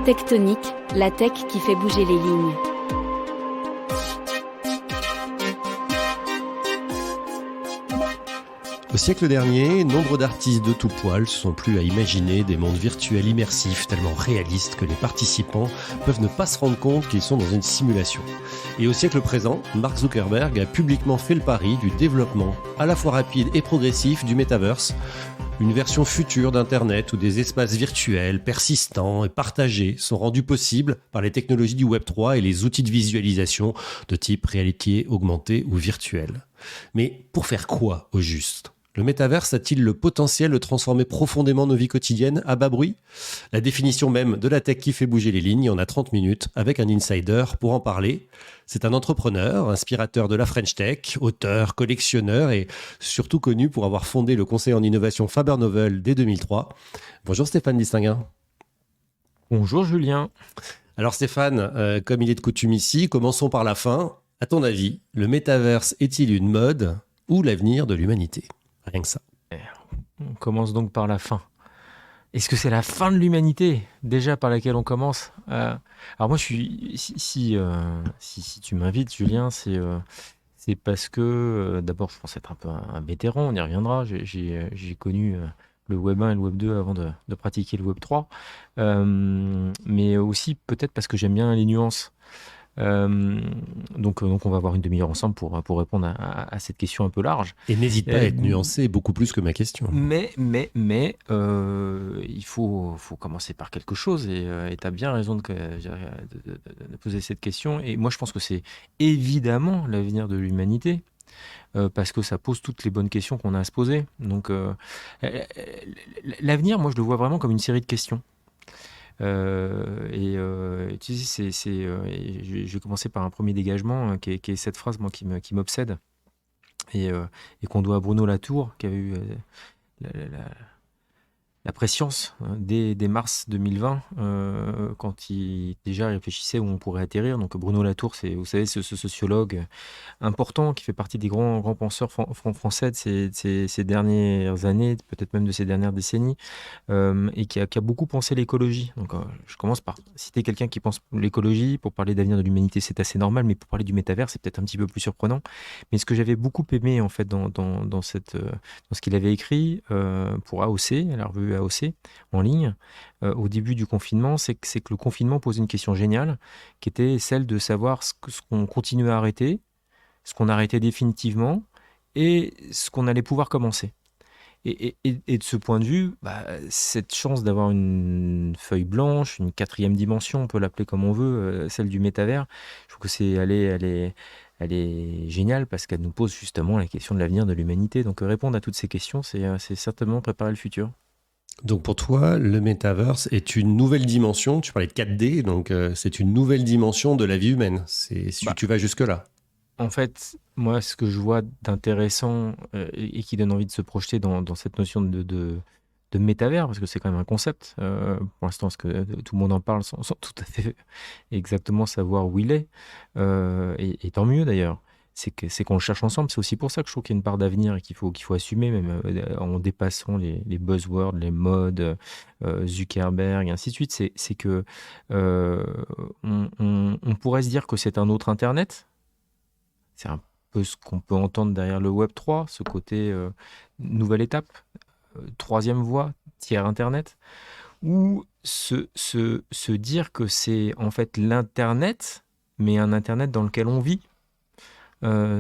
Tectonique, la tech qui fait bouger les lignes. Au siècle dernier, nombre d'artistes de tout poil se sont plus à imaginer des mondes virtuels immersifs tellement réalistes que les participants peuvent ne pas se rendre compte qu'ils sont dans une simulation. Et au siècle présent, Mark Zuckerberg a publiquement fait le pari du développement à la fois rapide et progressif du Metaverse, une version future d'Internet où des espaces virtuels, persistants et partagés sont rendus possibles par les technologies du Web3 et les outils de visualisation de type réalité augmentée ou virtuelle. Mais pour faire quoi au juste ? Le métaverse a-t-il le potentiel de transformer profondément nos vies quotidiennes à bas bruit ? La définition même de la tech qui fait bouger les lignes en a 30 minutes avec un insider pour en parler. C'est un entrepreneur, inspirateur de la French Tech, auteur, collectionneur et surtout connu pour avoir fondé le conseil en innovation Faber Novel dès 2003. Bonjour Stéphane Distinguin. Bonjour Julien. Alors Stéphane, comme il est de coutume ici, commençons par la fin. À ton avis, le métaverse est-il une mode ou l'avenir de l'humanité ? Rien que ça. On commence donc par la fin. Est-ce que c'est la fin de l'humanité déjà par laquelle on commence ? Alors moi, je suis si tu m'invites, Julien, c'est parce que d'abord, je pense être un peu un vétéran. On y reviendra. J'ai connu le Web 1 et le Web 2 avant de pratiquer le Web 3, mais aussi peut-être parce que j'aime bien les nuances. Donc on va avoir une demi-heure ensemble pour répondre à cette question un peu large. Et n'hésite pas à être nuancé beaucoup plus que ma question. Mais il faut commencer par quelque chose et tu as bien raison de poser cette question. Et moi je pense que c'est évidemment l'avenir de l'humanité. Parce que ça pose toutes les bonnes questions qu'on a à se poser. Donc l'avenir, moi je le vois vraiment comme une série de questions. Tu sais, je vais commencer par un premier dégagement qui est cette phrase moi, qui m'obsède et qu'on doit à Bruno Latour qui avait eu la prescience dès mars 2020 quand il déjà réfléchissait où on pourrait atterrir. Donc Bruno Latour, c'est, vous savez, ce sociologue important qui fait partie des grands penseurs français de ces dernières années, peut-être même de ces dernières décennies, et qui a beaucoup pensé l'écologie. Donc je commence par citer quelqu'un qui pense l'écologie. Pour parler d'avenir de l'humanité, c'est assez normal, mais pour parler du métavers, c'est peut-être un petit peu plus surprenant. Mais ce que j'avais beaucoup aimé en fait dans ce qu'il avait écrit pour AOC, la revue AOC en ligne, au début du confinement, c'est que le confinement pose une question géniale, qui était celle de savoir ce qu'on continue à arrêter, ce qu'on arrêtait définitivement, et ce qu'on allait pouvoir commencer. Et de ce point de vue, cette chance d'avoir une feuille blanche, une quatrième dimension, on peut l'appeler comme on veut, celle du métavers, je trouve que elle est géniale parce qu'elle nous pose justement la question de l'avenir de l'humanité. Donc répondre à toutes ces questions, c'est certainement préparer le futur. Donc pour toi, le Metaverse est une nouvelle dimension, tu parlais de 4D, donc c'est une nouvelle dimension de la vie humaine, tu vas jusque-là. En fait, moi, ce que je vois d'intéressant et qui donne envie de se projeter dans cette notion de métavers, parce que c'est quand même un concept, pour l'instant, parce que tout le monde en parle sans tout à fait exactement savoir où il est, et tant mieux d'ailleurs. C'est qu'on le cherche ensemble. C'est aussi pour ça que je trouve qu'il y a une part d'avenir et qu'il faut assumer, même en dépassant les buzzwords, les modes, Zuckerberg, et ainsi de suite. C'est que on pourrait se dire que c'est un autre Internet. C'est un peu ce qu'on peut entendre derrière le Web 3, ce côté nouvelle étape, troisième voie, tiers Internet, ou se dire que c'est en fait l'Internet, mais un Internet dans lequel on vit.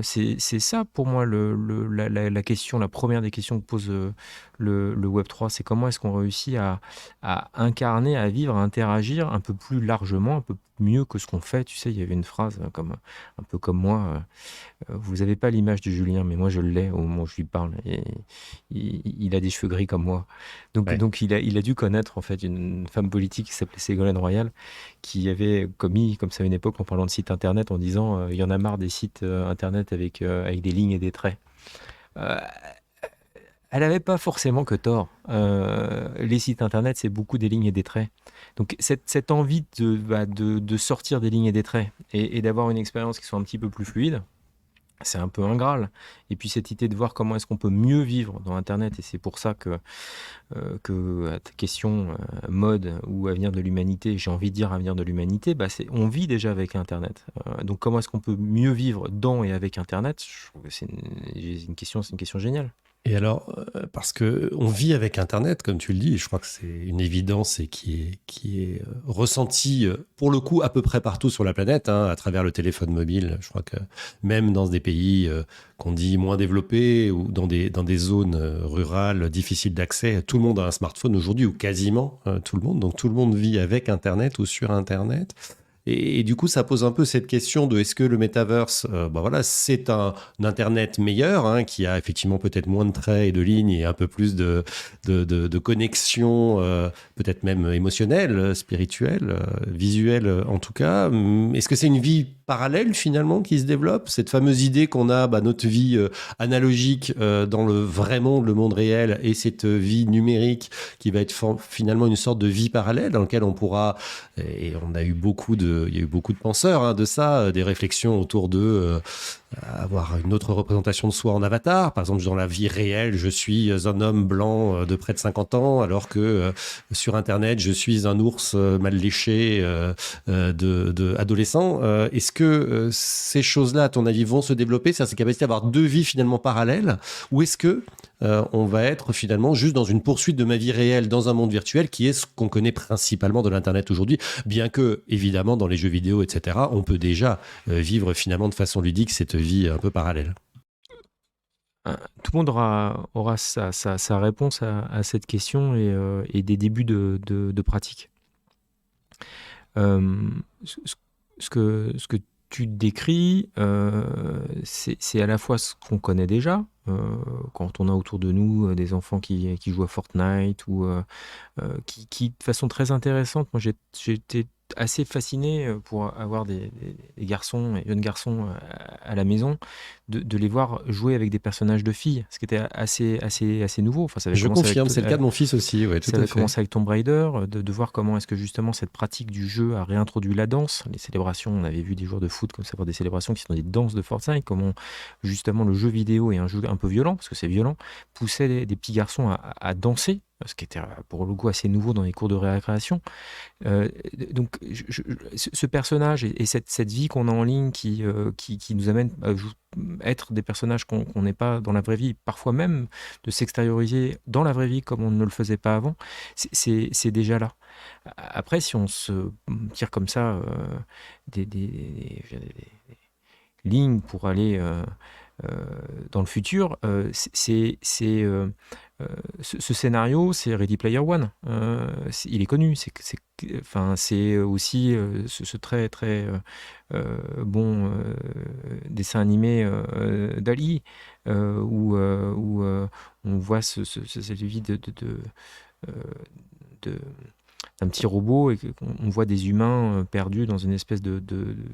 C'est ça pour moi la question, la première des questions que pose le Web3, c'est comment est-ce qu'on réussit à incarner, à vivre, à interagir un peu plus largement, un peu mieux que ce qu'on fait. Tu sais, il y avait une phrase un peu comme moi, vous n'avez pas l'image de Julien, mais moi je l'ai au moment où je lui parle, et il a des cheveux gris comme moi. Donc il a dû connaître en fait une femme politique qui s'appelait Ségolène Royal, qui avait commis comme ça à une époque en parlant de sites internet en disant il y en a marre des sites internet avec des lignes et des traits. Elle n'avait pas forcément que tort. Les sites internet, c'est beaucoup des lignes et des traits. Donc cette envie de sortir des lignes et des traits et d'avoir une expérience qui soit un petit peu plus fluide, c'est un peu un Graal. Et puis cette idée de voir comment est-ce qu'on peut mieux vivre dans Internet, et c'est pour ça que à ta question mode ou avenir de l'humanité, j'ai envie de dire avenir de l'humanité, on vit déjà avec Internet. Donc comment est-ce qu'on peut mieux vivre dans et avec Internet? Je trouve que c'est une question géniale. Et alors, parce que on vit avec Internet, comme tu le dis, et je crois que c'est une évidence et qui est ressentie pour le coup à peu près partout sur la planète, hein, à travers le téléphone mobile. Je crois que même dans des pays qu'on dit moins développés ou dans des zones rurales difficiles d'accès, tout le monde a un smartphone aujourd'hui, ou quasiment tout le monde. Donc tout le monde vit avec Internet ou sur Internet. Et du coup, ça pose un peu cette question de est-ce que le metaverse, voilà, c'est un Internet meilleur, hein, qui a effectivement peut-être moins de traits et de lignes et un peu plus de connexion, peut-être même émotionnelle, spirituelle, visuelle en tout cas. Est-ce que c'est une vie parallèle finalement qui se développe? Cette fameuse idée qu'on a, notre vie analogique dans le vrai monde, le monde réel, et cette vie numérique qui va être finalement une sorte de vie parallèle dans laquelle on pourra, et on a eu il y a eu beaucoup de penseurs de ça, des réflexions autour de avoir une autre représentation de soi en avatar. Par exemple, dans la vie réelle, je suis un homme blanc de près de 50 ans, alors que sur Internet, je suis un ours mal léché de adolescent. Est-ce que ces choses-là, à ton avis, vont se développer, cette capacité d'avoir deux vies finalement parallèles, ou est-ce que on va être finalement juste dans une poursuite de ma vie réelle dans un monde virtuel qui est ce qu'on connaît principalement de l'Internet aujourd'hui, bien que, évidemment, dans les jeux vidéo, etc., on peut déjà vivre finalement de façon ludique cette vie un peu parallèle. Tout le monde aura sa réponse à cette question et des débuts de pratique. Ce que tu décris, c'est à la fois ce qu'on connaît déjà, quand on a autour de nous des enfants qui jouent à Fortnite ou qui, de façon très intéressante, moi j'ai été assez fasciné pour avoir des garçons et jeunes garçons à la maison, de les voir jouer avec des personnages de filles, ce qui était assez nouveau. Enfin, ça avait Je commencé confirme, c'est le cas de mon fils aussi, ouais, tout ça à avait fait. commencé avec Tomb Raider, de voir comment est-ce que justement cette pratique du jeu a réintroduit la danse, les célébrations. On avait vu des joueurs de foot comme ça faire des célébrations qui sont des danses de Fortnite, comment justement le jeu vidéo et un jeu un peu violent, parce que c'est violent, poussait des petits garçons à danser, ce qui était pour le coup assez nouveau dans les cours de récréation. Donc ce personnage et cette vie qu'on a en ligne qui nous amène à être des personnages qu'on n'est pas dans la vraie vie, parfois même de s'extérioriser dans la vraie vie comme on ne le faisait pas avant, c'est déjà là. Après, si on se tire comme ça des lignes pour aller dans le futur, ce scénario, c'est Ready Player One. Il est connu. C'est aussi ce très très bon dessin animé d'Ali, où on voit cette vie euh, de- d'un petit robot et qu'on voit des humains perdus dans une espèce de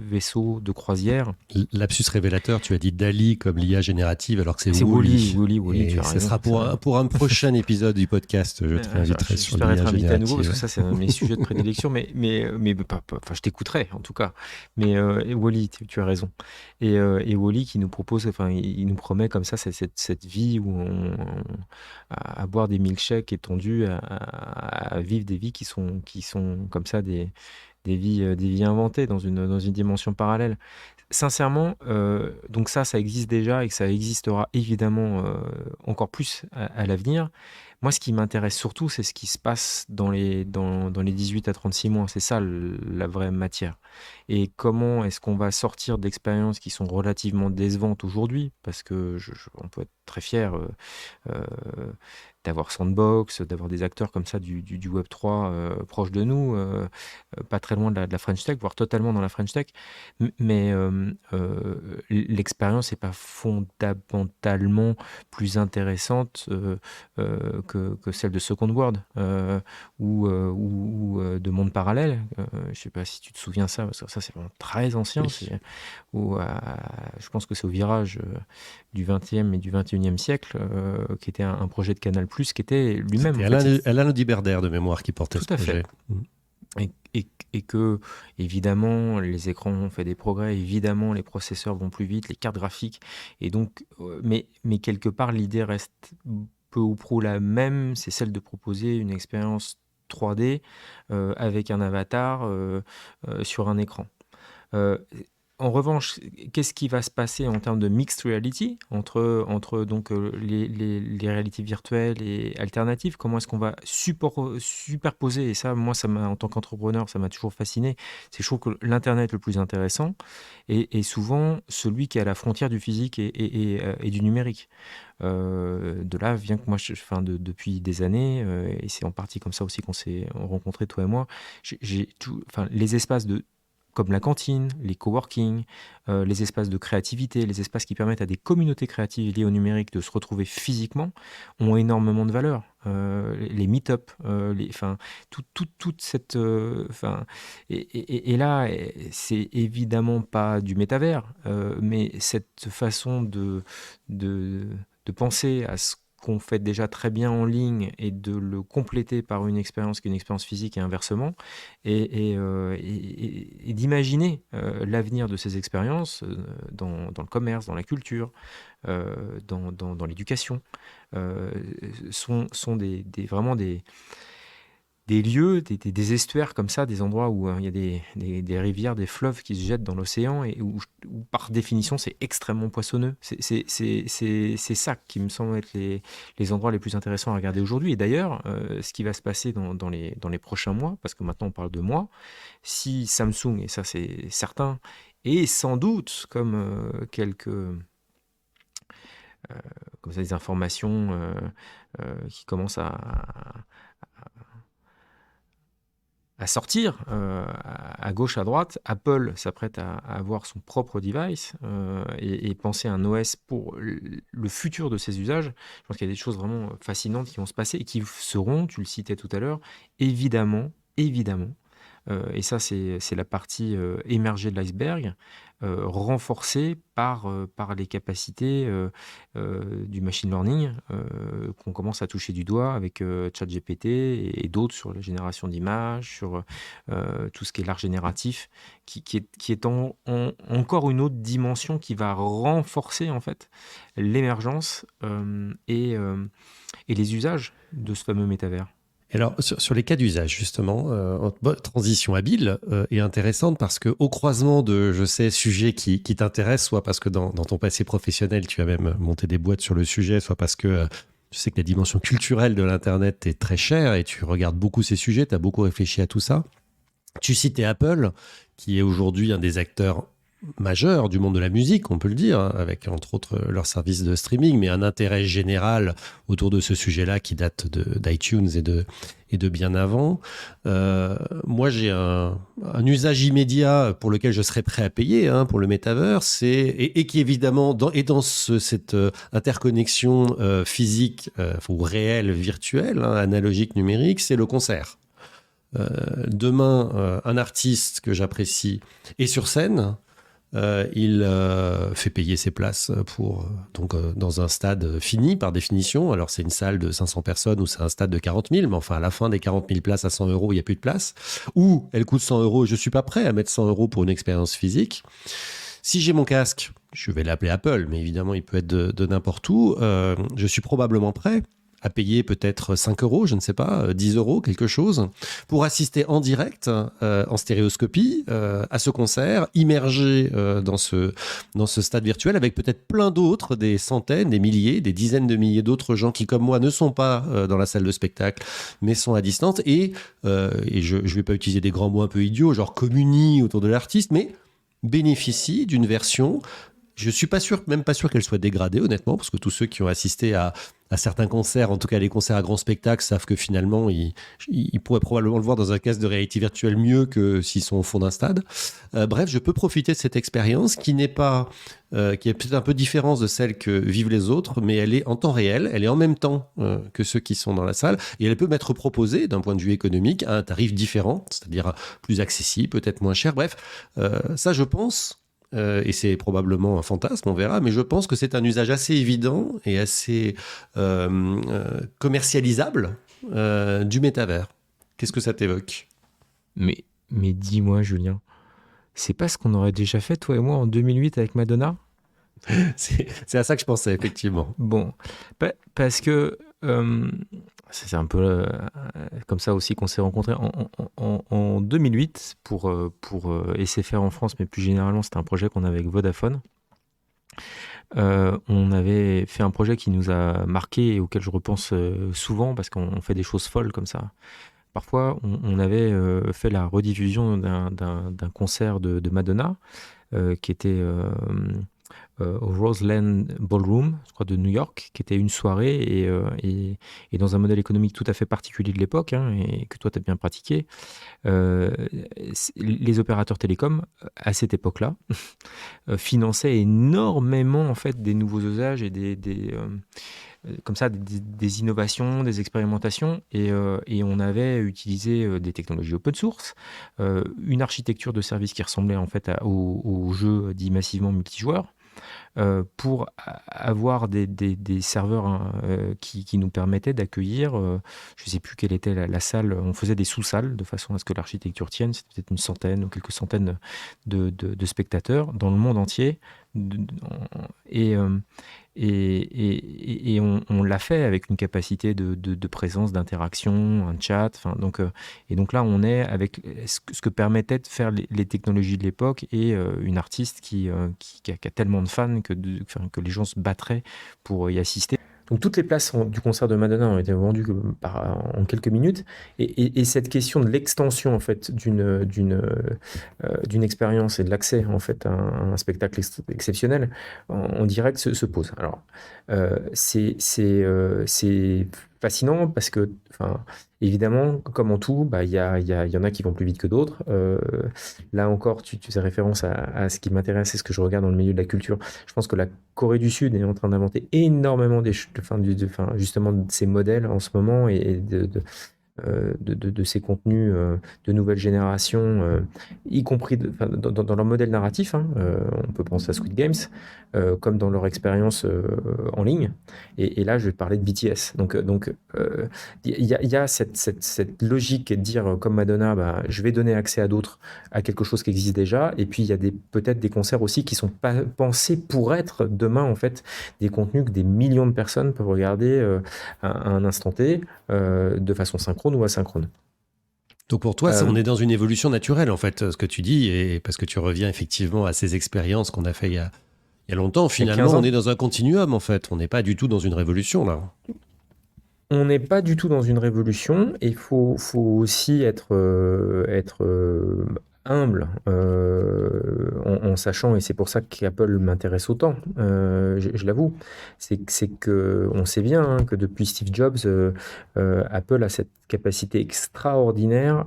vaisseau de croisière. Lapsus révélateur, tu as dit Dali comme l'IA générative, alors que c'est C'est Wall-E. Wall-E, tu Et as ce raison. sera pour un prochain épisode du podcast. Je te réinviterai Je sur t'arrête l'IA invité à nouveau parce générative. que ça, c'est un de mes sujets de prédilection, mais enfin, je t'écouterai en tout cas. Mais et Wall-E, tu as raison. Et Wall-E qui nous propose, enfin, il nous promet comme ça cette vie où à boire des milkshakes étendus, à vivre des vies qui sont comme ça des vies inventées dans une dimension parallèle. Sincèrement, donc ça existe déjà et que ça existera évidemment encore plus à l'avenir. Moi, ce qui m'intéresse surtout, c'est ce qui se passe dans les 18 à 36 mois. C'est ça la vraie matière. Et comment est-ce qu'on va sortir d'expériences qui sont relativement décevantes aujourd'hui, parce que on peut être très fier euh, d'avoir Sandbox, d'avoir des acteurs comme ça du Web3 proche de nous, pas très loin de la French Tech, voire totalement dans la French Tech. Mais l'expérience n'est pas fondamentalement plus intéressante que celle de Second World ou de Monde Parallèle. Je ne sais pas si tu te souviens ça, parce que ça c'est vraiment très ancien. Oui. Je pense que c'est au virage du 20e et du 21e siècle, qui était un projet de Canal+, qui était lui-même... C'était Alain Audibert de mémoire qui portait Tout ce à projet. fait. Et que, évidemment, les écrans ont fait des progrès, évidemment, les processeurs vont plus vite, les cartes graphiques. Et donc, mais quelque part, l'idée reste peu ou prou la même, c'est celle de proposer une expérience 3D avec un avatar sur un écran. Euh, En revanche, qu'est-ce qui va se passer en termes de mixed reality entre donc les réalités virtuelles et alternatives? Comment est-ce qu'on va superposer? Et ça, moi, en tant qu'entrepreneur, ça m'a toujours fasciné. C'est je trouve que l'internet le plus intéressant est souvent celui qui est à la frontière du physique et du numérique. De là vient que moi, depuis des années, et c'est en partie comme ça aussi qu'on s'est rencontrés toi et moi. Les espaces comme la cantine, les coworking, les espaces de créativité, les espaces qui permettent à des communautés créatives liées au numérique de se retrouver physiquement, ont énormément de valeur. Les meet-up, toute cette... et là, c'est évidemment pas du métavers, mais cette façon de penser à ce qu'on fait déjà très bien en ligne et de le compléter par une expérience qui est une expérience physique et inversement, et d'imaginer l'avenir de ces expériences dans le commerce, dans la culture, dans l'éducation, sont vraiment des lieux, des estuaires comme ça, des endroits où il y a des rivières, des fleuves qui se jettent dans l'océan et où par définition c'est extrêmement poissonneux. C'est ça qui me semble être les endroits les plus intéressants à regarder aujourd'hui. Et d'ailleurs, ce qui va se passer dans les prochains mois, parce que maintenant on parle de mois, si Samsung, et ça c'est certain, et sans doute comme ça, des informations qui commencent à sortir à gauche, à droite. Apple s'apprête à avoir son propre device et penser à un OS pour le futur de ses usages. Je pense qu'il y a des choses vraiment fascinantes qui vont se passer et qui seront, tu le citais tout à l'heure, évidemment, et ça c'est la partie émergée de l'iceberg, renforcée par les capacités du machine learning qu'on commence à toucher du doigt avec ChatGPT et d'autres sur la génération d'images, sur tout ce qui est l'art génératif, qui est encore une autre dimension qui va renforcer en fait l'émergence et les usages de ce fameux métavers. Alors, sur les cas d'usage, justement, transition habile et intéressante parce qu'au croisement de, je sais, sujets qui t'intéressent, soit parce que dans ton passé professionnel, tu as même monté des boîtes sur le sujet, soit parce que je sais que la dimension culturelle de l'Internet est très chère et tu regardes beaucoup ces sujets, tu as beaucoup réfléchi à tout ça. Tu citais Apple, qui est aujourd'hui un des acteurs majeur du monde de la musique, on peut le dire, hein, avec entre autres leur service de streaming, mais un intérêt général autour de ce sujet-là qui date d'iTunes et de bien avant. Moi, j'ai un usage immédiat pour lequel je serais prêt à payer pour le Metaverse, et qui évidemment, dans cette interconnexion physique ou réelle, virtuelle, analogique, numérique, c'est le concert. Demain, un artiste que j'apprécie est sur scène. Il fait payer ses places dans un stade fini par définition. Alors c'est une salle de 500 personnes ou c'est un stade de 40 000, mais enfin à la fin des 40 000 places à 100 €, il n'y a plus de place. Ou elle coûte 100 €, je ne suis pas prêt à mettre 100 € pour une expérience physique. Si j'ai mon casque, je vais l'appeler Apple, mais évidemment il peut être de n'importe où, je suis probablement prêt à payer peut-être 5 €, je ne sais pas, 10 €, quelque chose, pour assister en direct, en stéréoscopie, à ce concert, immergé dans ce stade virtuel, avec peut-être plein d'autres, des centaines, des milliers, des dizaines de milliers d'autres gens qui, comme moi, ne sont pas dans la salle de spectacle, mais sont à distance, et je ne vais pas utiliser des grands mots un peu idiots, genre communient autour de l'artiste, mais bénéficient d'une version. Je suis même pas sûr qu'elle soit dégradée, honnêtement, parce que tous ceux qui ont assisté à certains concerts, en tout cas les concerts à grand spectacle, savent que finalement, ils pourraient probablement le voir dans un casque de réalité virtuelle mieux que s'ils sont au fond d'un stade. Bref, je peux profiter de cette expérience qui est peut-être un peu différente de celle que vivent les autres, mais elle est en temps réel, elle est en même temps que ceux qui sont dans la salle, et elle peut m'être proposée d'un point de vue économique à un tarif différent, c'est-à-dire plus accessible, peut-être moins cher. Bref, ça je pense... et c'est probablement un fantasme, on verra, mais je pense que c'est un usage assez évident et assez commercialisable du métavers. Qu'est-ce que ça t'évoque ? Mais dis-moi, Julien, c'est pas ce qu'on aurait déjà fait, toi et moi, en 2008 avec Madonna? C'est à ça que je pensais, effectivement. Bon, parce que c'est un peu comme ça aussi qu'on s'est rencontrés en 2008 pour SFR en France, mais plus généralement, c'était un projet qu'on avait avec Vodafone. On avait fait un projet qui nous a marqué et auquel je repense souvent parce qu'on fait des choses folles comme ça. Parfois, on avait fait la rediffusion d'un concert de Madonna qui était au Roseland Ballroom, je crois, de New York, qui était une soirée et dans un modèle économique tout à fait particulier de l'époque, hein, et que toi, tu as bien pratiqué. Les opérateurs télécoms, à cette époque-là, finançaient énormément en fait, des nouveaux usages et comme ça, des innovations, des expérimentations, et on avait utilisé des technologies open source, une architecture de service qui ressemblait en fait aux jeux dits massivement multijoueurs, pour avoir des serveurs hein, qui nous permettaient d'accueillir, je ne sais plus quelle était la salle, on faisait des sous-salles de façon à ce que l'architecture tienne, c'était peut-être une centaine ou quelques centaines de spectateurs dans le monde entier, et, et on l'a fait avec une capacité de présence, d'interaction, un chat. Et donc là, on est avec ce que permettaient de faire les technologies de l'époque et une artiste qui a tellement de fans que les gens se battraient pour y assister. Donc toutes les places du concert de Madonna ont été vendues en quelques minutes. Et cette question de l'extension en fait d'une expérience et de l'accès en fait à un spectacle exceptionnel en direct se pose. Alors c'est fascinant parce que, enfin, évidemment, comme en tout, il y en a qui vont plus vite que d'autres. Là encore, tu fais référence à ce qui m'intéresse et ce que je regarde dans le milieu de la culture. Je pense que la Corée du Sud est en train d'inventer énormément justement de ces modèles en ce moment et de ces contenus de nouvelle génération, y compris dans leur modèle narratif. Hein, on peut penser à Squid Games, comme dans leur expérience en ligne. Et là, je vais parler de BTS. Donc, il y a cette logique de dire, comme Madonna, je vais donner accès à d'autres à quelque chose qui existe déjà. Et puis, il y a peut-être des concerts aussi qui sont pas pensés pour être demain, en fait, des contenus que des millions de personnes peuvent regarder à un instant T, de façon synchrone ou asynchrone. Donc pour toi, on est dans une évolution naturelle, en fait, ce que tu dis, et parce que tu reviens effectivement à ces expériences qu'on a fait il y a longtemps. Finalement, on est dans un continuum, en fait. On n'est pas du tout dans une révolution, là. On n'est pas du tout dans une révolution, et il faut aussi être humble en sachant, et c'est pour ça qu'Apple m'intéresse autant, je l'avoue, c'est que on sait bien hein, que depuis Steve Jobs, Apple a cette capacité extraordinaire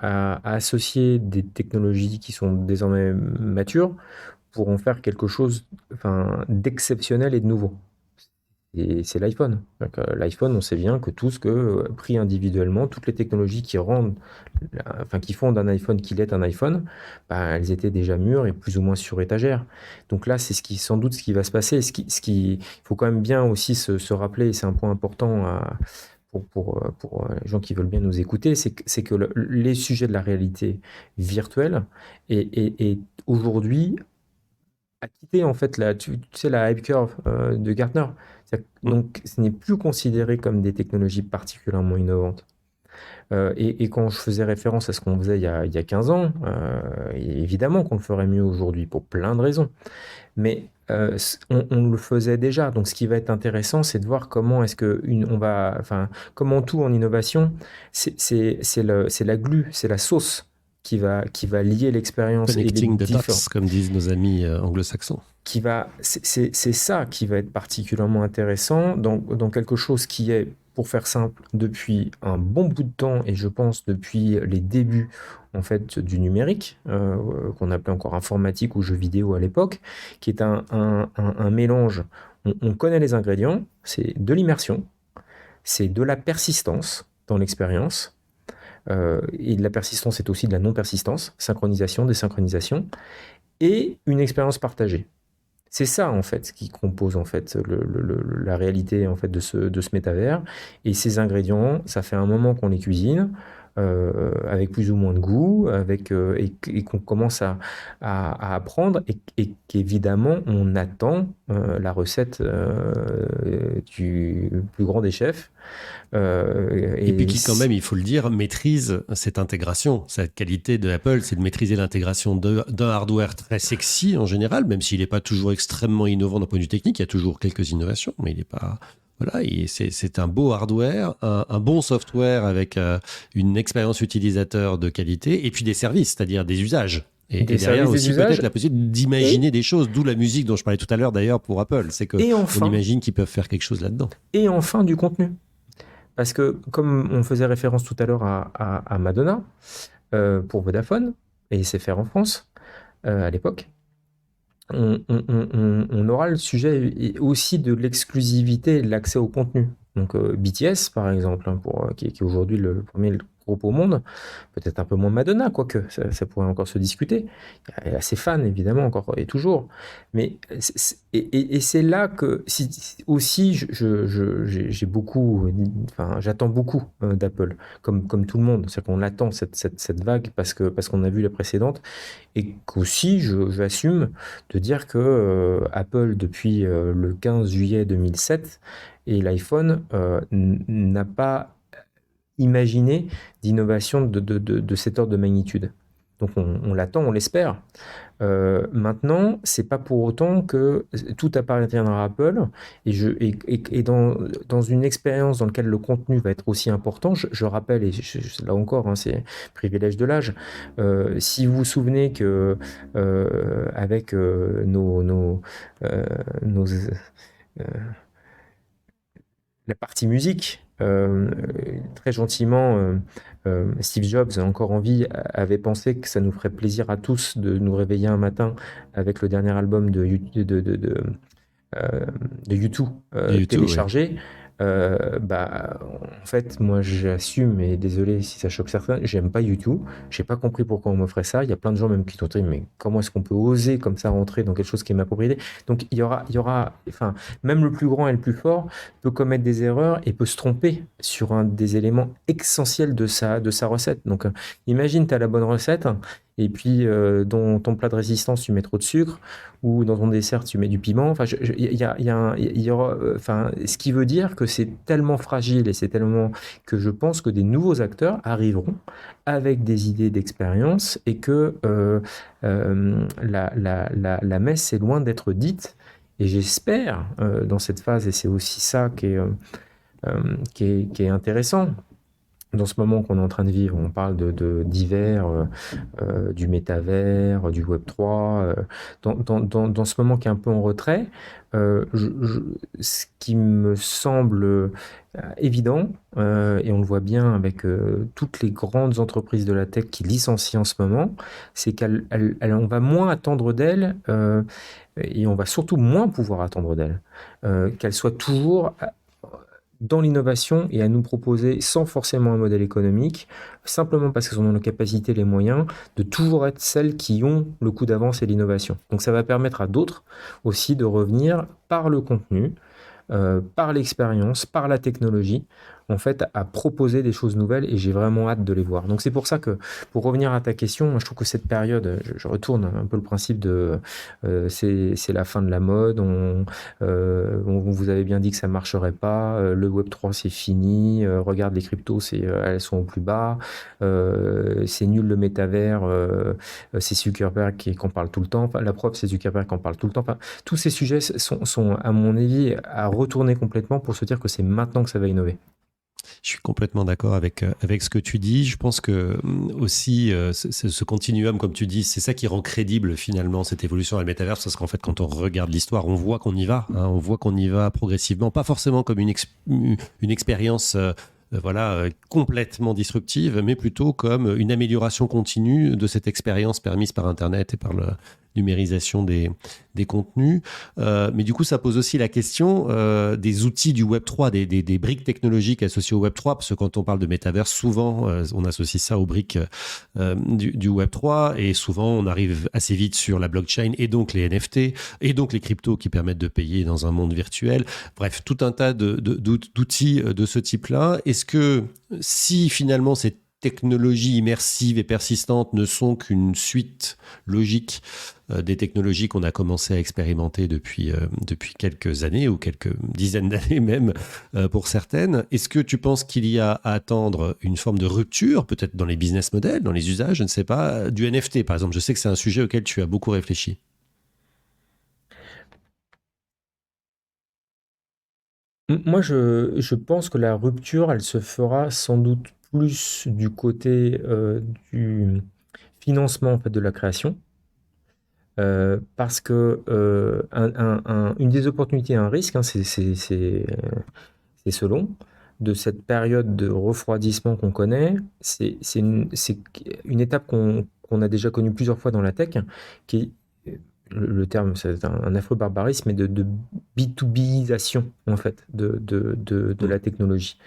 à associer des technologies qui sont désormais matures pour en faire quelque chose d'exceptionnel et de nouveau. Et c'est l'iPhone. L'iPhone, on sait bien que pris individuellement, toutes les technologies qui font d'un iPhone qu'il est un iPhone, elles étaient déjà mûres et plus ou moins sur étagère. Donc là, c'est sans doute ce qui va se passer. Il faut quand même bien aussi se rappeler, et c'est un point important pour les gens qui veulent bien nous écouter, c'est que les sujets de la réalité virtuelle est aujourd'hui a quitté en fait la hype curve de Gartner. Donc, ce n'est plus considéré comme des technologies particulièrement innovantes. Et quand je faisais référence à ce qu'on faisait il y a 15 ans, évidemment qu'on le ferait mieux aujourd'hui pour plein de raisons. Mais on le faisait déjà. Donc, ce qui va être intéressant, c'est de voir comment est-ce que comment tout en innovation, c'est la glu, c'est la sauce qui va lier l'expérience et les Connecting the dots, comme disent nos amis anglo-saxons. C'est ça qui va être particulièrement intéressant dans quelque chose qui est, pour faire simple, depuis un bon bout de temps, et je pense depuis les débuts en fait du numérique, qu'on appelait encore informatique ou jeux vidéo à l'époque, qui est un mélange. On connaît les ingrédients, c'est de l'immersion, c'est de la persistance dans l'expérience, et de la persistance, c'est aussi de la non-persistance, synchronisation, désynchronisation, et une expérience partagée. C'est ça en fait qui compose en fait la réalité en fait de ce métavers. Et ces ingrédients, ça fait un moment qu'on les cuisine. avec plus ou moins de goût, et qu'on commence à apprendre, et qu'évidemment on attend la recette du plus grand des chefs. Et puis qui, quand même, il faut le dire, maîtrise cette intégration. Cette qualité de Apple, c'est de maîtriser l'intégration d'un hardware très sexy en général, même s'il n'est pas toujours extrêmement innovant d'un point de vue technique. Il y a toujours quelques innovations, mais il n'est pas... Voilà, c'est un beau hardware, un bon software avec une expérience utilisateur de qualité, et puis des services, c'est-à-dire des usages. Et derrière aussi peut-être la possibilité d'imaginer des choses, d'où la musique dont je parlais tout à l'heure d'ailleurs pour Apple. C'est qu'on imagine qu'ils peuvent faire quelque chose là-dedans. Et enfin du contenu. Parce que comme on faisait référence tout à l'heure à Madonna pour Vodafone, et SFR en France à l'époque, on aura le sujet aussi de l'exclusivité et de l'accès au contenu. Donc BTS par exemple, qui est aujourd'hui le premier groupe au monde, peut-être un peu moins Madonna, quoique ça pourrait encore se discuter. Il y a ses fans évidemment encore et toujours, mais c'est là que aussi j'ai beaucoup, enfin j'attends beaucoup d'Apple, comme tout le monde, c'est qu'on attend cette vague parce qu'on a vu la précédente, et qu'aussi j'assume de dire que Apple depuis le 15 juillet 2007 et l'iPhone n'a pas imaginé d'innovation de cet ordre de magnitude. Donc on l'attend, on l'espère. Maintenant, c'est pas pour autant que tout appartiendra à Apple. Et dans une expérience dans laquelle le contenu va être aussi important, je rappelle, et là encore, c'est privilège de l'âge. Si vous vous souvenez que avec la partie musique, très gentiment, Steve Jobs, encore en vie, avait pensé que ça nous ferait plaisir à tous de nous réveiller un matin avec le dernier album de U2 téléchargé. Ouais. En fait, moi j'assume, et désolé si ça choque certains, j'aime pas U2, j'ai pas compris pourquoi on m'offrait ça. Il y a plein de gens même qui t'ont dit, mais comment est-ce qu'on peut oser comme ça rentrer dans quelque chose qui est ma propriété? Donc il y aura, enfin, même le plus grand et le plus fort peut commettre des erreurs et peut se tromper sur un des éléments essentiels de sa recette. Donc imagine, tu as la bonne recette, et puis dans ton plat de résistance tu mets trop de sucre, ou dans ton dessert tu mets du piment. Enfin, il y aura, enfin, ce qui veut dire que c'est tellement fragile, et c'est tellement que je pense que des nouveaux acteurs arriveront avec des idées d'expérience, et que la messe est loin d'être dite. Et j'espère dans cette phase, et c'est aussi ça qui est intéressant. Dans ce moment qu'on est en train de vivre, on parle d'hiver, du métavers, du Web3. Dans ce moment qui est un peu en retrait, ce qui me semble évident, et on le voit bien avec toutes les grandes entreprises de la tech qui licencient en ce moment, c'est qu'on va moins attendre d'elles, et on va surtout moins pouvoir attendre d'elles, qu'elles soient toujours dans l'innovation et à nous proposer, sans forcément un modèle économique, simplement parce qu'elles ont la capacité, les moyens, de toujours être celles qui ont le coup d'avance et l'innovation. Donc ça va permettre à d'autres aussi de revenir par le contenu, par l'expérience, par la technologie, en fait, à proposer des choses nouvelles, et j'ai vraiment hâte de les voir. Donc c'est pour ça que, pour revenir à ta question, moi je trouve que cette période, je retourne un peu le principe de c'est la fin de la mode, on vous avait bien dit que ça marcherait pas, le Web3 c'est fini, regarde les cryptos, elles sont au plus bas, c'est nul le métavers, c'est Zuckerberg qui en parle tout le temps, enfin, la preuve c'est Zuckerberg qui en parle tout le temps, enfin, tous ces sujets sont à mon avis à retourner complètement pour se dire que c'est maintenant que ça va innover. Je suis complètement d'accord avec ce que tu dis. Je pense que aussi ce continuum, comme tu dis, c'est ça qui rend crédible finalement cette évolution à la métaverse, parce qu'en fait, quand on regarde l'histoire, on voit qu'on y va. On voit qu'on y va progressivement, pas forcément comme une expérience complètement disruptive, mais plutôt comme une amélioration continue de cette expérience permise par Internet et par la numérisation des contenus. Mais du coup, ça pose aussi la question des outils du Web3, des briques technologiques associées au Web3, parce que quand on parle de métavers, souvent, on associe ça aux briques du Web3, et souvent, on arrive assez vite sur la blockchain, et donc les NFT, et donc les cryptos qui permettent de payer dans un monde virtuel. Bref, tout un tas d'outils de ce type-là. Est-ce que si finalement ces technologies immersives et persistantes ne sont qu'une suite logique des technologies qu'on a commencé à expérimenter depuis quelques années ou quelques dizaines d'années même pour certaines. Est-ce que tu penses qu'il y a à attendre une forme de rupture, peut-être dans les business models, dans les usages, je ne sais pas, du NFT par exemple? Je sais que c'est un sujet auquel tu as beaucoup réfléchi. Moi, je pense que la rupture, elle se fera sans doute plus du côté du financement en fait, de la création. Parce que une des opportunités et un risque, hein, c'est selon, de cette période de refroidissement qu'on connaît, c'est une étape qu'on a déjà connue plusieurs fois dans la tech, qui est, le terme, c'est un affreux barbarisme, mais de B2Bisation, en fait, de la technologie.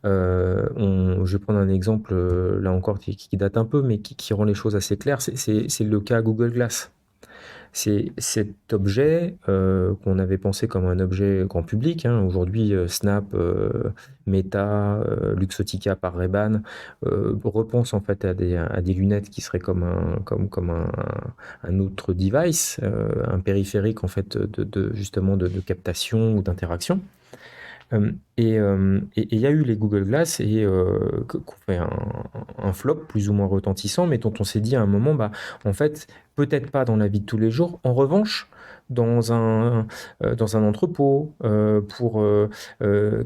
Je vais prendre un exemple, là encore, qui date un peu, mais qui rend les choses assez claires. C'est le cas Google Glass. C'est cet objet qu'on avait pensé comme un objet grand public, hein. Aujourd'hui, Snap, Meta, Luxottica par Ray-Ban repense en fait à des lunettes qui seraient comme un autre device, un périphérique en fait justement de captation ou d'interaction. Et il y a eu les Google Glass qu'on fait un flop plus ou moins retentissant, mais dont on s'est dit à un moment, bah, en fait, peut-être pas dans la vie de tous les jours. En revanche, dans un entrepôt, pour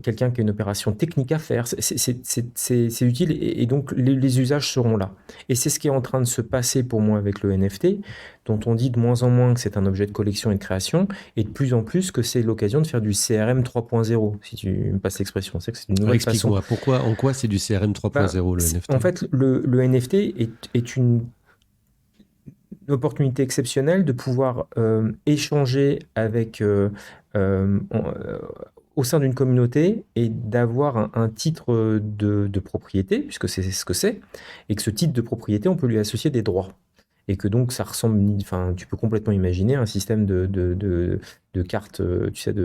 quelqu'un qui a une opération technique à faire, c'est utile et donc les usages seront là. Et c'est ce qui est en train de se passer pour moi avec le NFT, dont on dit de moins en moins que c'est un objet de collection et de création, et de plus en plus que c'est l'occasion de faire du CRM 3.0, si tu me passes l'expression. C'est que c'est une nouvelle façon. Explique-moi, en quoi c'est du CRM 3.0 le NFT? En fait, le NFT est une opportunité exceptionnelle de pouvoir échanger avec au sein d'une communauté et d'avoir un titre de propriété, puisque c'est ce que c'est, et que ce titre de propriété, on peut lui associer des droits. Et que donc ça ressemble, enfin, tu peux complètement imaginer un système de carte, tu sais,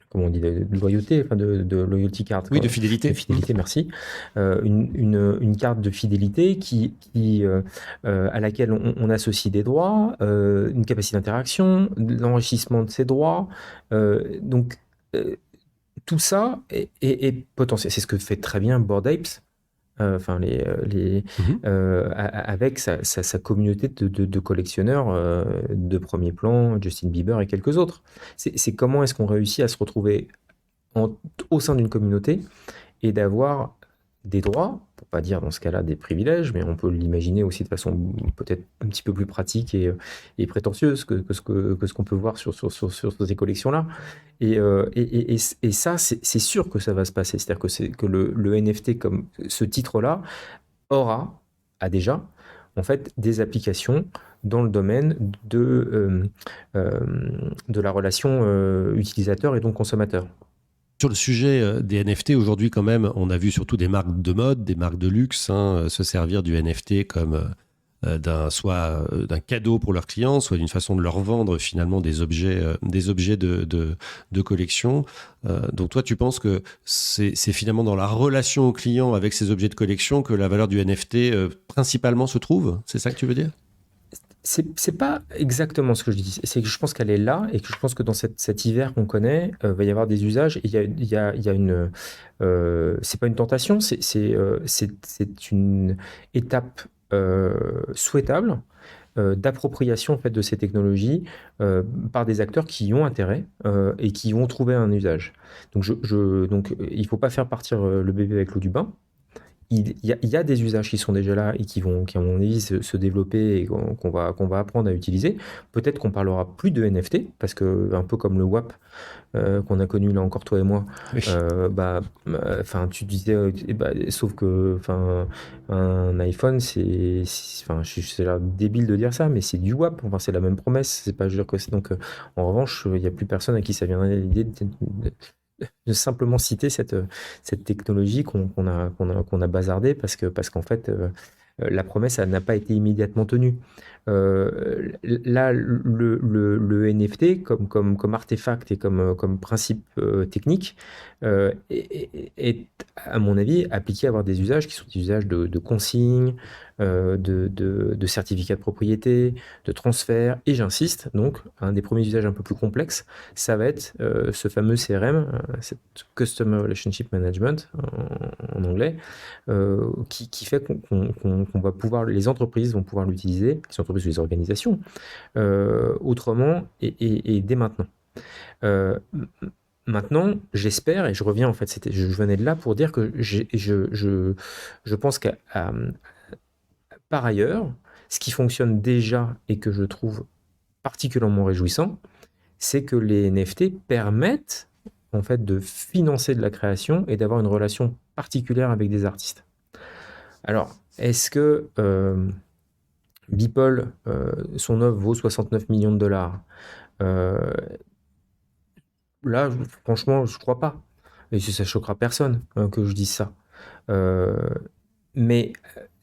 comment on dit, de loyauté, enfin de loyalty card. Oui, quoi. de fidélité. De fidélité, merci. Une carte de fidélité à laquelle on associe des droits, une capacité d'interaction, l'enrichissement de ces droits. Donc, tout ça est potentiel. C'est ce que fait très bien Bored Apes. Enfin, avec sa communauté de collectionneurs de premier plan, Justin Bieber et quelques autres. C'est comment est-ce qu'on réussit à se retrouver au sein d'une communauté et d'avoir des droits, pour pas dire dans ce cas-là des privilèges, mais on peut l'imaginer aussi de façon peut-être un petit peu plus pratique et prétentieuse que ce qu'on peut voir sur ces collections-là. Et ça, c'est sûr que ça va se passer. C'est-à-dire que le NFT, comme ce titre-là, a déjà, en fait, des applications dans le domaine de la relation utilisateur et donc consommateur. Sur le sujet des NFT, aujourd'hui quand même, on a vu surtout des marques de mode, des marques de luxe se servir du NFT comme soit d'un cadeau pour leurs clients, soit d'une façon de leur vendre finalement des objets de collection. Donc toi, tu penses que c'est finalement dans la relation au client avec ces objets de collection que la valeur du NFT principalement se trouve? C'est ça que tu veux dire? C'est pas exactement ce que je dis. C'est que je pense qu'elle est là et que je pense que dans cet hiver qu'on connaît, va y avoir des usages. Il y a une. C'est pas une tentation, c'est une étape souhaitable d'appropriation en fait, de ces technologies par des acteurs qui y ont intérêt et qui vont trouver un usage. Donc, donc il ne faut pas faire partir le bébé avec l'eau du bain. Il y a des usages qui sont déjà là et qui, à mon avis, se développer et qu'on va apprendre à utiliser. Peut-être qu'on parlera plus de NFT, parce que, un peu comme le WAP qu'on a connu là encore toi et moi, Oui. tu disais, sauf que un iPhone, c'est l'air débile de dire ça, mais c'est du WAP, enfin, c'est la même promesse, c'est pas, je veux dire que c'est donc, en revanche, il n'y a plus personne à qui ça viendrait l'idée de simplement citer cette technologie qu'on a bazardée parce qu'en fait, la promesse elle n'a pas été immédiatement tenue. Là, le NFT comme artefact et comme principe technique est à mon avis, appliqué à avoir des usages qui sont des usages de consignes, de certificats de propriété, de transfert. Et j'insiste, donc, un des premiers usages un peu plus complexes, ça va être ce fameux CRM, cette Customer Relationship Management en anglais, qui fait qu'on va pouvoir, les entreprises vont pouvoir l'utiliser, les entreprises ou les organisations, autrement et dès maintenant. Maintenant, j'espère, et je reviens en fait, je venais de là pour dire que je pense qu'à par ailleurs, ce qui fonctionne déjà et que je trouve particulièrement réjouissant, c'est que les NFT permettent en fait de financer de la création et d'avoir une relation particulière avec des artistes. Alors, est-ce que Beeple, son œuvre vaut 69 millions de dollars? Là, franchement, je crois pas. Et ça choquera personne que je dise ça. Mais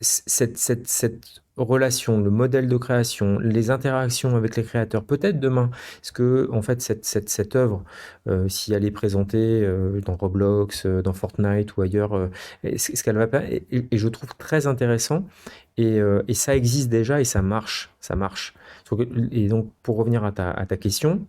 cette relation, le modèle de création, les interactions avec les créateurs, peut-être demain, est-ce que en fait cette œuvre, si elle est présentée dans Roblox, dans Fortnite ou ailleurs, est-ce qu'elle va pas et je trouve très intéressant et ça existe déjà et ça marche, ça marche. Et donc pour revenir à ta question,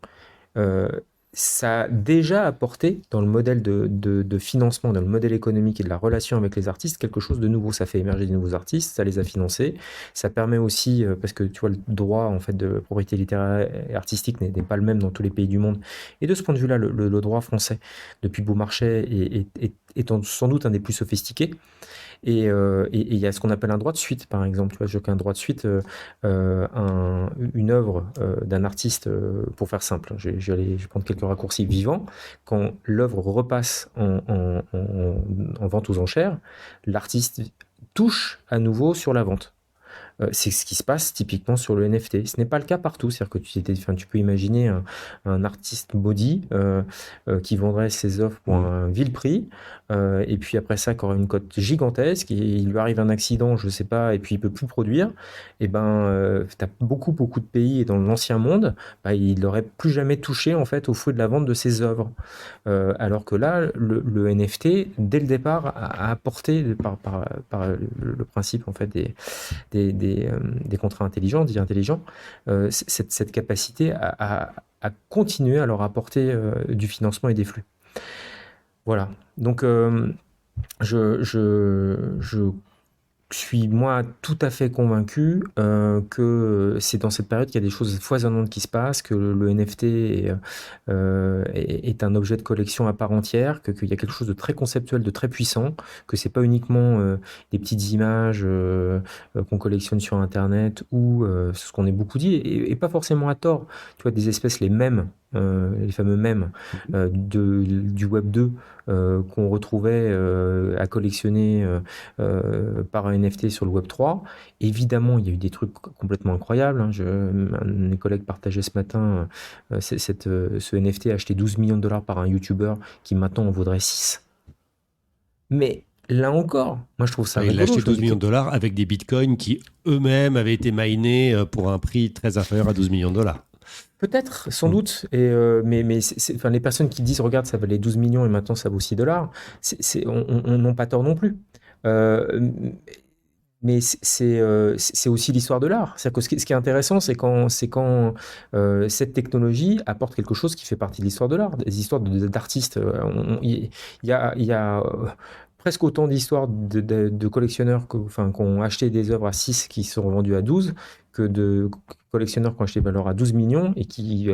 ça a déjà apporté dans le modèle de financement, dans le modèle économique et de la relation avec les artistes, quelque chose de nouveau. Ça fait émerger de nouveaux artistes, ça les a financés. Ça permet aussi, parce que tu vois, le droit en fait, de propriété littéraire et artistique n'est pas le même dans tous les pays du monde. Et de ce point de vue-là, le droit français, depuis Beaumarchais, est sans doute un des plus sophistiqués. Et il y a ce qu'on appelle un droit de suite, par exemple. Tu vois, j'ai qu'un droit de suite, une œuvre d'un artiste, pour faire simple. Je vais prendre quelques raccourcis vivants. Quand l'œuvre repasse en vente aux enchères, l'artiste touche à nouveau sur la vente. C'est ce qui se passe typiquement sur le NFT. Ce n'est pas le cas partout. C'est-à-dire que tu peux imaginer un artiste body qui vendrait ses œuvres pour un vil prix, et puis après ça, qui aurait une cote gigantesque, et il lui arrive un accident, je ne sais pas, et puis il ne peut plus produire. Et ben, tu as beaucoup de pays, et dans l'ancien monde, il n'aurait plus jamais touché en fait au fruit de la vente de ses œuvres. Alors que là, le NFT, dès le départ, a apporté par le principe en fait des contrats intelligents, dits intelligents, cette capacité à continuer à leur apporter du financement et des flux. Voilà. Donc, je suis moi tout à fait convaincu que c'est dans cette période qu'il y a des choses foisonnantes qui se passent, que le NFT est un objet de collection à part entière, qu'il y a quelque chose de très conceptuel, de très puissant, que c'est pas uniquement des petites images qu'on collectionne sur Internet ou ce qu'on est beaucoup dit, et pas forcément à tort. Tu vois, des espèces les mêmes, les fameux mèmes du Web 2 qu'on retrouvait à collectionner par un NFT sur le Web 3. Évidemment, il y a eu des trucs complètement incroyables. Un de mes collègues partageait ce matin ce NFT acheté 12 millions de dollars par un YouTuber qui maintenant en vaudrait 6. Mais là encore, moi je trouve ça rigolo. Il a acheté 12 millions de dollars avec des bitcoins qui eux-mêmes avaient été minés pour un prix très inférieur à 12 millions de dollars. Peut-être, sans doute, mais les personnes qui disent regarde, ça valait 12 millions et maintenant ça vaut 6 dollars, on n'ont pas tort non plus. Mais c'est aussi l'histoire de l'art. C'est-à-dire que ce qui est intéressant, c'est quand cette technologie apporte quelque chose qui fait partie de l'histoire de l'art, des histoires d'artistes. Il y a presque autant d'histoires de collectionneurs qui ont acheté des œuvres à 6 qui sont revendues à 12 que de collectionneurs qui ont acheté valeur à 12 millions et qui,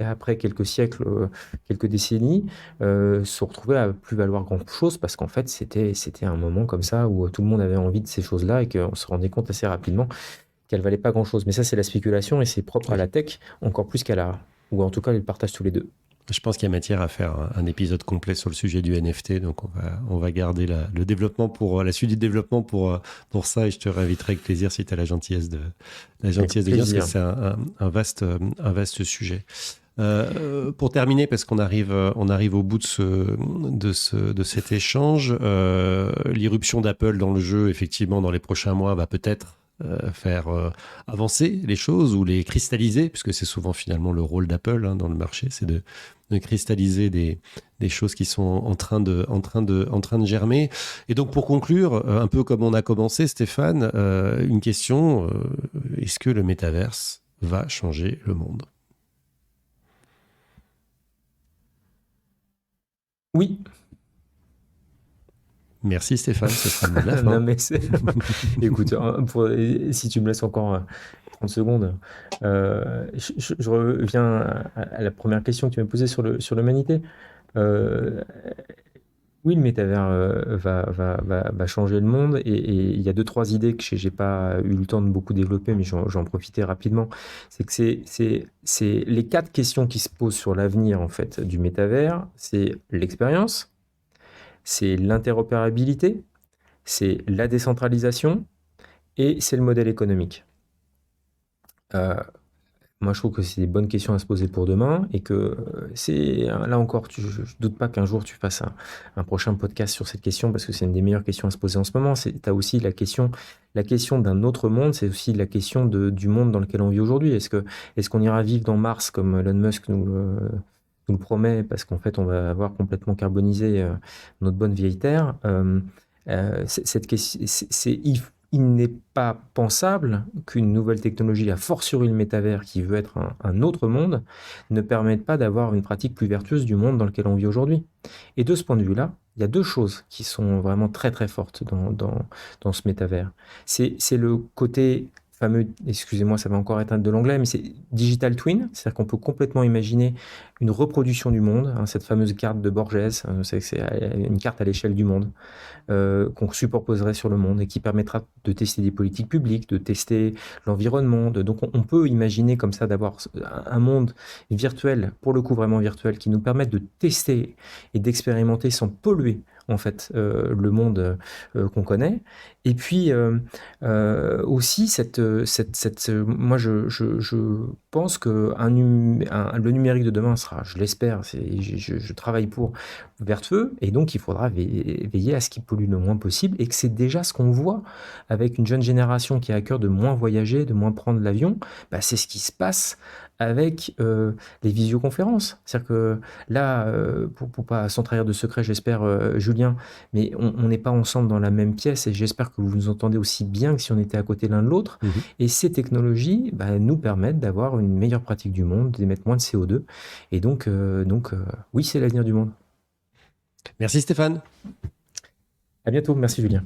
après quelques siècles, quelques décennies, se sont retrouvés à plus valoir grand-chose parce qu'en fait, c'était un moment comme ça où tout le monde avait envie de ces choses-là et qu'on se rendait compte assez rapidement qu'elles ne valaient pas grand-chose. Mais ça, c'est la spéculation et c'est propre à la tech, encore plus qu'à l'art. Ou en tout cas, ils le partagent tous les deux. Je pense qu'il y a matière à faire un épisode complet sur le sujet du NFT, donc on va garder le développement la suite du développement pour ça, et je te réinviterai avec plaisir si tu as la gentillesse de dire, parce que c'est un vaste sujet. Pour terminer, parce qu'on arrive au bout de cet échange, l'irruption d'Apple dans le jeu, effectivement, dans les prochains mois, va peut-être faire avancer les choses ou les cristalliser, puisque c'est souvent finalement le rôle d'Apple dans le marché, c'est de cristalliser des choses qui sont en train de germer. Et donc pour conclure, un peu comme on a commencé, Stéphane, une question, est-ce que le métaverse va changer le monde ? Oui. Merci Stéphane, ce sera le mot de la fin. Non, mais écoute, si tu me laisses encore 30 secondes, je reviens à la première question que tu m'as posée sur l'humanité. Oui, le métavers va changer le monde et il y a 2-3 idées que j'ai pas eu le temps de beaucoup développer, mais j'en profitais rapidement. C'est que c'est les 4 questions qui se posent sur l'avenir en fait du métavers, c'est l'expérience, c'est l'interopérabilité, c'est la décentralisation et c'est le modèle économique. Moi, je trouve que c'est des bonnes questions à se poser pour demain et que c'est là encore, je ne doute pas qu'un jour tu fasses un prochain podcast sur cette question parce que c'est une des meilleures questions à se poser en ce moment. Tu as aussi la question d'un autre monde, c'est aussi la question du monde dans lequel on vit aujourd'hui. Est-ce qu'on ira vivre dans Mars comme Elon Musk nous le promet parce qu'en fait, on va avoir complètement carbonisé notre bonne vieille Terre. Cette question, il n'est pas pensable qu'une nouvelle technologie, a fortiori le métavers, qui veut être un autre monde, ne permette pas d'avoir une pratique plus vertueuse du monde dans lequel on vit aujourd'hui. Et de ce point de vue-là, il y a 2 choses qui sont vraiment très très fortes dans ce métavers. C'est le côté fameux, excusez-moi, ça va encore être de l'anglais, mais c'est digital twin, c'est-à-dire qu'on peut complètement imaginer une reproduction du monde, cette fameuse carte de Borges, c'est une carte à l'échelle du monde, qu'on superposerait sur le monde et qui permettra de tester des politiques publiques, de tester l'environnement. Donc on peut imaginer comme ça d'avoir un monde virtuel, pour le coup vraiment virtuel, qui nous permette de tester et d'expérimenter sans polluer en fait le monde qu'on connaît. Et puis aussi moi je pense que le numérique de demain sera, je l'espère, je travaille pour, vertueux, et donc il faudra veiller à ce qu'il pollue le moins possible, et que c'est déjà ce qu'on voit avec une jeune génération qui a à cœur de moins voyager, de moins prendre l'avion. C'est ce qui se passe avec les visioconférences. C'est-à-dire que là, pour pas s'en trahir de secret, j'espère, Julien, mais on n'est pas ensemble dans la même pièce, et j'espère que vous nous entendez aussi bien que si on était à côté l'un de l'autre. Et ces technologies nous permettent d'avoir une meilleure pratique du monde, d'émettre moins de CO2, et donc oui, c'est l'avenir du monde. Merci Stéphane. À bientôt, merci Julien.